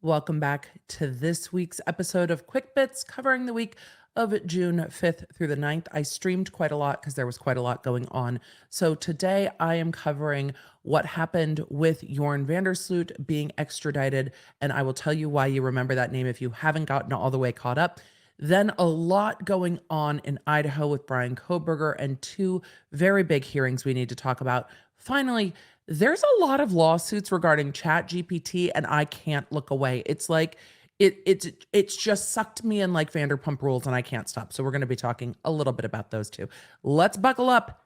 Welcome back to this week's episode of Quick Bits covering the week of June 5th through the 9th. I streamed quite a lot because there was quite a lot going on. So today I am covering what happened with Joran Sloot being extradited, and I will tell you why you remember that name if you haven't gotten all the way caught up. Then a lot going on in Idaho with Bryan Kohberger and two very big hearings we need to talk about. Finally, there's a lot of lawsuits regarding ChatGPT, and I can't look away. It's like it's just sucked me in like Vanderpump Rules, and I can't stop. So we're going to be talking a little bit about those two. Let's buckle up.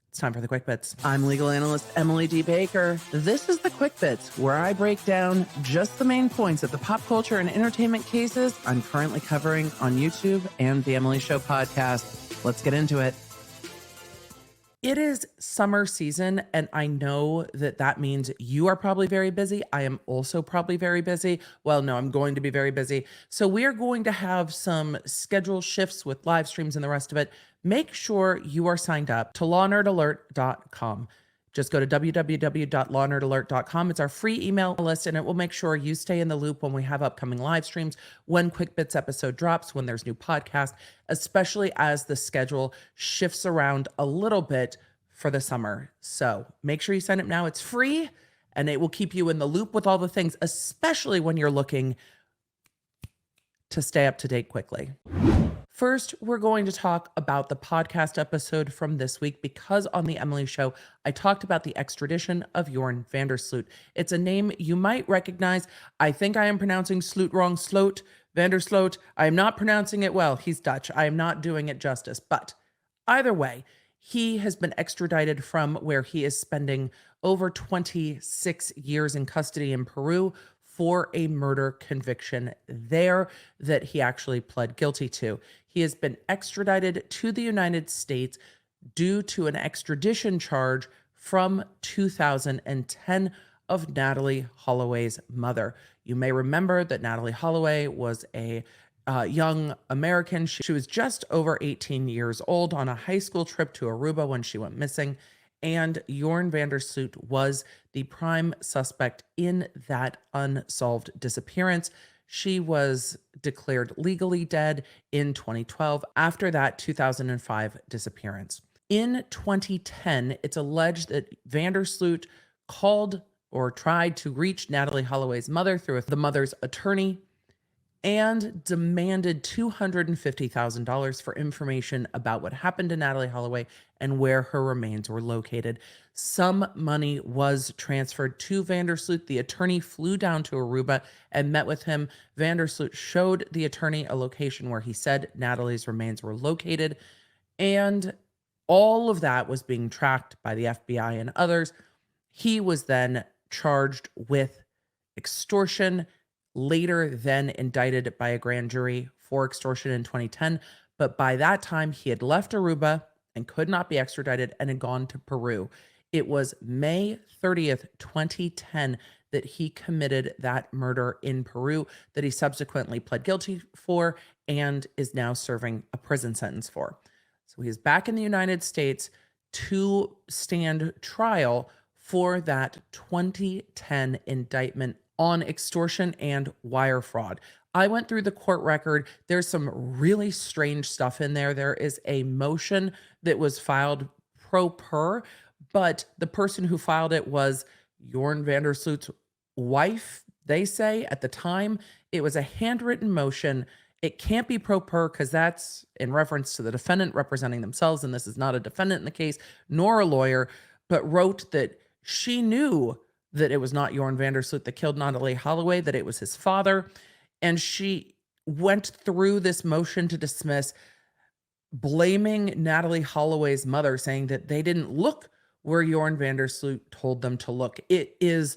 It's time for the Quick Bits. I'm legal analyst Emily D. Baker. This is the Quick Bits, where I break down just the main points of the pop culture and entertainment cases I'm currently covering on YouTube and the Emily Show podcast. Let's get into it. It is summer season, and I know that that means you are probably very busy. I am also probably very busy. Well, no, I'm going to be very busy. So we are going to have some schedule shifts with live streams and the rest of it. Make sure you are signed up to lawnerdalert.com. Just go to www.lawnerdalert.com. It's our free email list, and it will make sure you stay in the loop when we have upcoming live streams, when Quick Bits episode drops, when there's new podcast, especially as the schedule shifts around a little bit for the summer. So make sure you sign up now. It's free, and it will keep you in the loop with all the things, especially when you're looking to stay up to date quickly. First, we're going to talk about the podcast episode from this week because on the Emily Show, I talked about the extradition of Joran Sloot. It's a name you might recognize. I think I am pronouncing Sloot wrong. Sloot, Sloot. I am not pronouncing it well. He's Dutch. I am not doing it justice. But either way, he has been extradited from where he is spending over 26 years in custody in Peru for a murder conviction there that he actually pled guilty to. He has been extradited to the United States due to an extradition charge from 2010 of Natalee Holloway's mother. You may remember that Natalee Holloway was a young American. She was just over 18 years old on a high school trip to Aruba when she went missing. And Joran Sloot was the prime suspect in that unsolved disappearance. She was declared legally dead in 2012 after that 2005 disappearance. In 2010, it's alleged that Sloot called or tried to reach Natalee Holloway's mother through the mother's attorney and demanded $250,000 for information about what happened to Natalee Holloway and where her remains were located. Some money was transferred to Sloot. The attorney flew down to Aruba and met with him. Sloot showed the attorney a location where he said Natalee's remains were located, and all of that was being tracked by the FBI and others. He was then charged with extortion, later then indicted by a grand jury for extortion in 2010. But by that time, he had left Aruba and could not be extradited and had gone to Peru. It was May 30th, 2010 that he committed that murder in Peru that he subsequently pled guilty for and is now serving a prison sentence for. So he is back in the United States to stand trial for that 2010 indictment on extortion and wire fraud. I went through the court record. There's some really strange stuff in there. There is a motion that was filed pro per, but the person who filed it was Joran Sloot's wife, they say. At the time, it was a handwritten motion. It can't be pro per because that's in reference to the defendant representing themselves, and this is not a defendant in the case, nor a lawyer, but wrote that she knew that it was not Joran Sloot that killed Natalee Holloway, that it was his father. And she went through this motion to dismiss, blaming Natalee Holloway's mother, saying that they didn't look where Joran Sloot told them to look. It is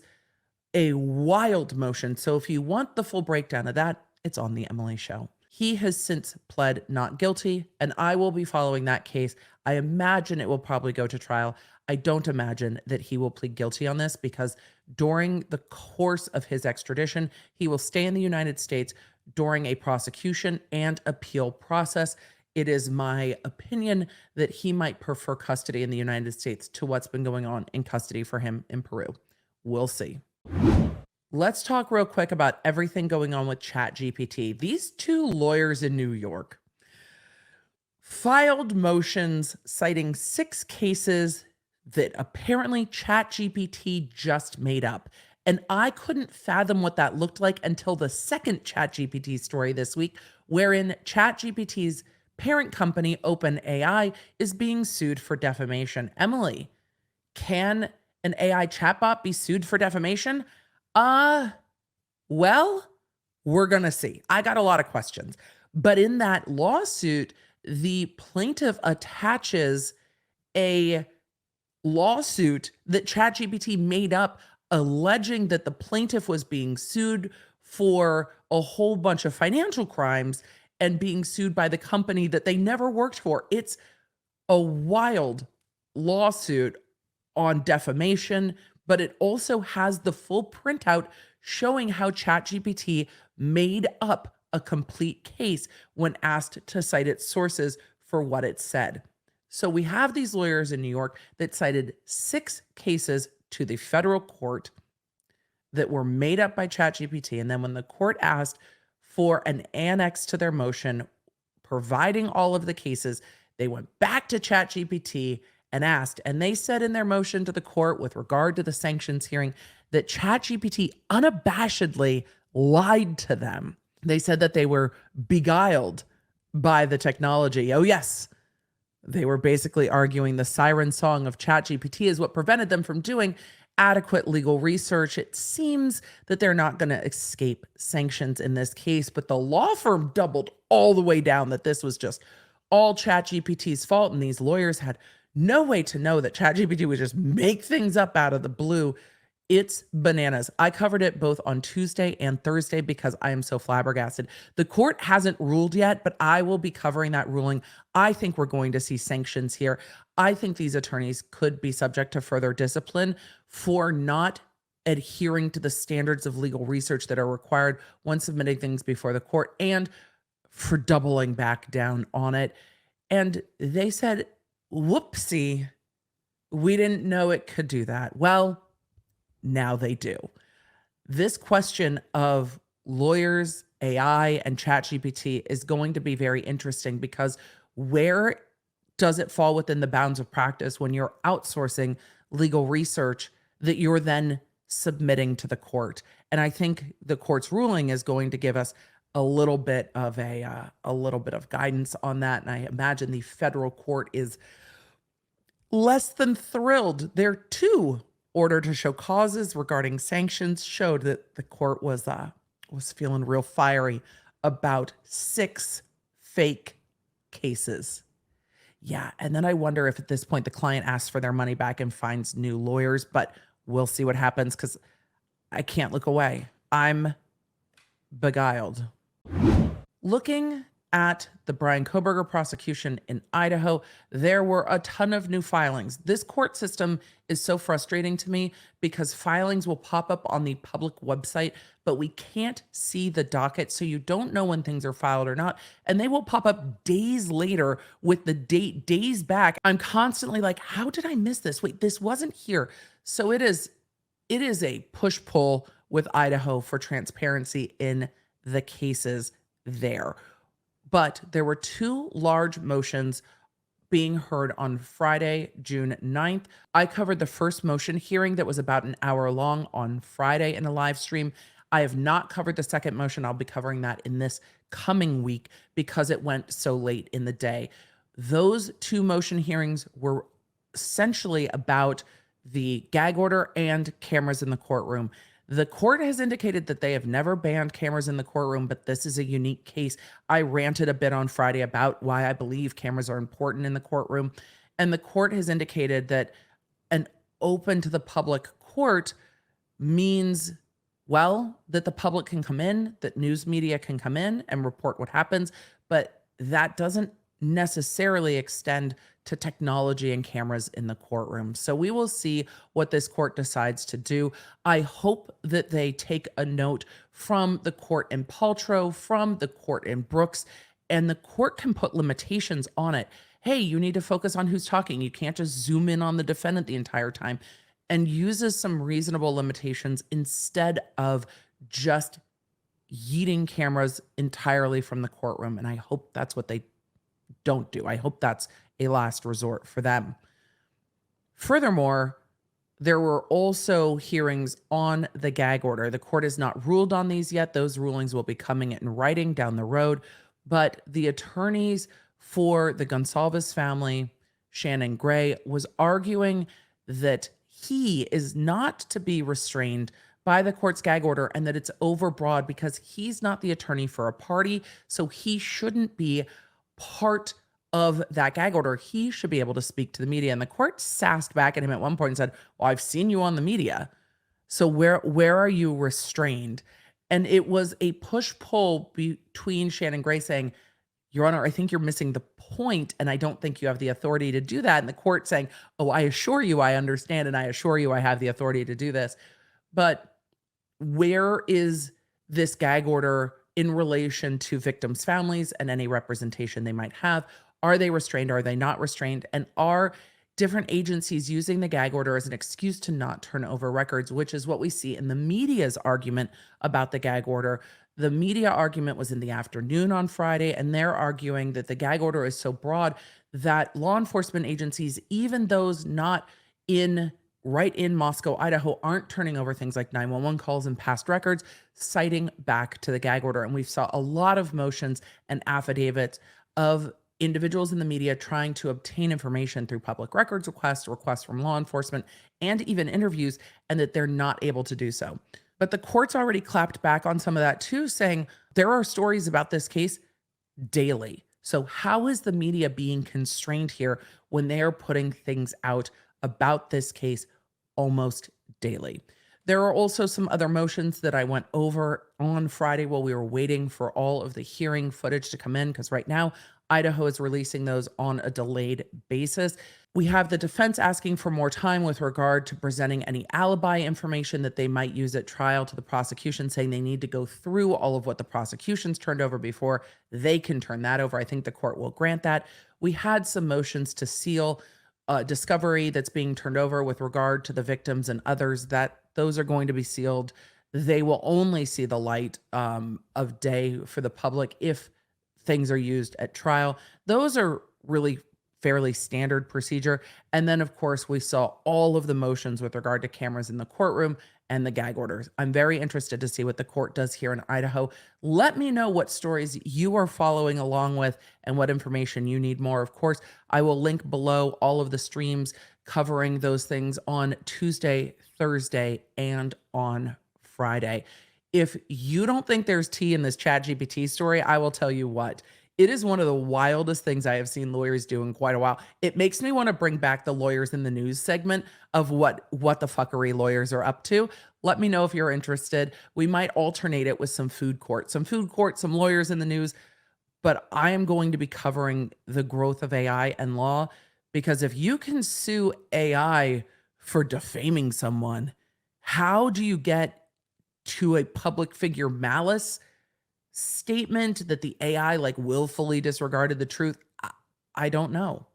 a wild motion. So if you want the full breakdown of that, it's on the Emily Show. He has since pled not guilty, and I will be following that case. I imagine it will probably go to trial. I don't imagine that he will plead guilty on this because during the course of his extradition, he will stay in the United States during a prosecution and appeal process. It is my opinion that he might prefer custody in the United States to what's been going on in custody for him in Peru. We'll see. let's talk real quick about everything going on with ChatGPT. These two lawyers in New York filed motions citing 6 cases that apparently ChatGPT just made up. And I couldn't fathom what that looked like until the second ChatGPT story this week, wherein ChatGPT's parent company, OpenAI, is being sued for defamation. Emily, can an AI chatbot be sued for defamation? Well, we're going to see. I got a lot of questions. But in that lawsuit, the plaintiff attaches a lawsuit that ChatGPT made up, alleging that the plaintiff was being sued for a whole bunch of financial crimes and being sued by the company that they never worked for. It's a wild lawsuit on defamation, but it also has the full printout showing how ChatGPT made up a complete case when asked to cite its sources for what it said. So we have these lawyers in New York that cited 6 cases to the federal court that were made up by ChatGPT. And then when the court asked for an annex to their motion providing all of the cases, they went back to ChatGPT and asked, and they said in their motion to the court with regard to the sanctions hearing that ChatGPT unabashedly lied to them. They said that they were beguiled by the technology. Oh, yes. They were basically arguing the siren song of ChatGPT is what prevented them from doing adequate legal research. It seems that they're not going to escape sanctions in this case, but the law firm doubled all the way down that this was just all ChatGPT's fault, and these lawyers had no way to know that ChatGPT would just make things up out of the blue. It's bananas. I covered it both on Tuesday and Thursday because I am so flabbergasted. The court hasn't ruled yet, but I will be covering that ruling. I think we're going to see sanctions here. I think these attorneys could be subject to further discipline for not adhering to the standards of legal research that are required when submitting things before the court and for doubling back down on it. And they said, whoopsie, we didn't know it could do that. Well, now they do. This question of lawyers, AI, and ChatGPT is going to be very interesting because where does it fall within the bounds of practice when you're outsourcing legal research that you're then submitting to the court? And I think the court's ruling is going to give us a little bit of guidance on that. And I imagine the federal court is less than thrilled. Their 2 order to show causes regarding sanctions showed that the court was feeling real fiery about 6 fake cases. Yeah, and then I wonder if at this point the client asks for their money back and finds new lawyers, but we'll see what happens because I can't look away. I'm beguiled. Looking at the Bryan Kohberger prosecution in Idaho, there were a ton of new filings. This court system is so frustrating to me because filings will pop up on the public website, but we can't see the docket, so you don't know when things are filed or not. And they will pop up days later with the date days back. I'm constantly like, how did I miss this? Wait, this wasn't here. So it is a push-pull with Idaho for transparency in the cases there. But there were 2 large motions being heard on Friday, June 9th. I covered the first motion hearing that was about an hour long on Friday in a live stream. I have not covered the second motion. I'll be covering that in this coming week because it went so late in the day. Those 2 motion hearings were essentially about the gag order and cameras in the courtroom. The court has indicated that they have never banned cameras in the courtroom, but this is a unique case. I ranted a bit on Friday about why I believe cameras are important in the courtroom, and the court has indicated that an open to the public court means, well, that the public can come in, that news media can come in and report what happens, but that doesn't necessarily extend to technology and cameras in the courtroom. So we will see what this court decides to do. I hope that they take a note from the court in Paltrow, from the court in Brooks, and the court can put limitations on it. Hey, you need to focus on who's talking. You can't just zoom in on the defendant the entire time. and uses some reasonable limitations instead of just yeeting cameras entirely from the courtroom. And I hope that's what they don't do. I hope that's a last resort for them. Furthermore, there were also hearings on the gag order. The court has not ruled on these yet. Those rulings will be coming in writing down the road. But the attorneys for the Gonsalves family, Shannon Gray, was arguing that he is not to be restrained by the court's gag order and that it's overbroad because he's not the attorney for a party. So he shouldn't be part of that gag order. He should be able to speak to the media. And the court sassed back at him at one point and said, well, I've seen you on the media. So where are you restrained? And it was a push-pull between Shannon Gray saying, Your Honor, I think you're missing the point, and I don't think you have the authority to do that. And the court saying, oh, I assure you I understand, and I assure you I have the authority to do this. But where is this gag order in relation to victims' families and any representation they might have? Are they restrained? Are they not restrained? And are different agencies using the gag order as an excuse to not turn over records, which is what we see in the media's argument about the gag order. The media argument was in the afternoon on Friday, and they're arguing that the gag order is so broad that law enforcement agencies, even those not right in Moscow, Idaho, aren't turning over things like 911 calls and past records, citing back to the gag order. And we saw a lot of motions and affidavits of individuals in the media trying to obtain information through public records requests from law enforcement, and even interviews, and that they're not able to do so. But the court's already clapped back on some of that too, saying there are stories about this case daily. So how is the media being constrained here when they are putting things out about this case almost daily? There are also some other motions that I went over on Friday while we were waiting for all of the hearing footage to come in, because right now Idaho is releasing those on a delayed basis. We have the defense asking for more time with regard to presenting any alibi information that they might use at trial to the prosecution, saying they need to go through all of what the prosecution's turned over before they can turn that over. I think the court will grant that. We had some motions to seal discovery that's being turned over with regard to the victims and others, that those are going to be sealed. They will only see the light of day for the public if things are used at trial. Those are really fairly standard procedure. And then, of course, we saw all of the motions with regard to cameras in the courtroom and the gag orders. I'm very interested to see what the court does here in Idaho. Let me know what stories you are following along with and what information you need more. Of course, I will link below all of the streams covering those things on Tuesday, Thursday, and on Friday. If you don't think there's tea in this ChatGPT story, I will tell you what. It is one of the wildest things I have seen lawyers do in quite a while. It makes me want to bring back the lawyers in the news segment of what the fuckery lawyers are up to. Let me know if you're interested. We might alternate it with some food court, some lawyers in the news. But I am going to be covering the growth of AI and law, because if you can sue AI for defaming someone, how do you get to a public figure malice statement that the AI willfully disregarded the truth? I don't know.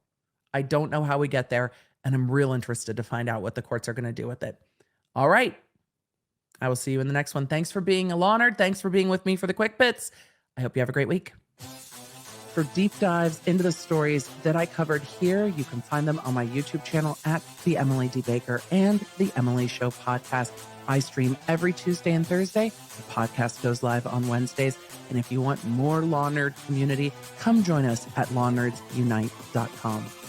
I don't know how we get there, and I'm real interested to find out what the courts are going to do with it. All right. I will see you in the next one. Thanks for being a law nerd. Thanks for being with me for the quick bits. I hope you have a great week. For deep dives into the stories that I covered here, you can find them on my YouTube channel at The Emily D. Baker and The Emily Show podcast. I stream every Tuesday and Thursday. The podcast goes live on Wednesdays. And if you want more law nerd community, come join us at lawnerdsunite.com.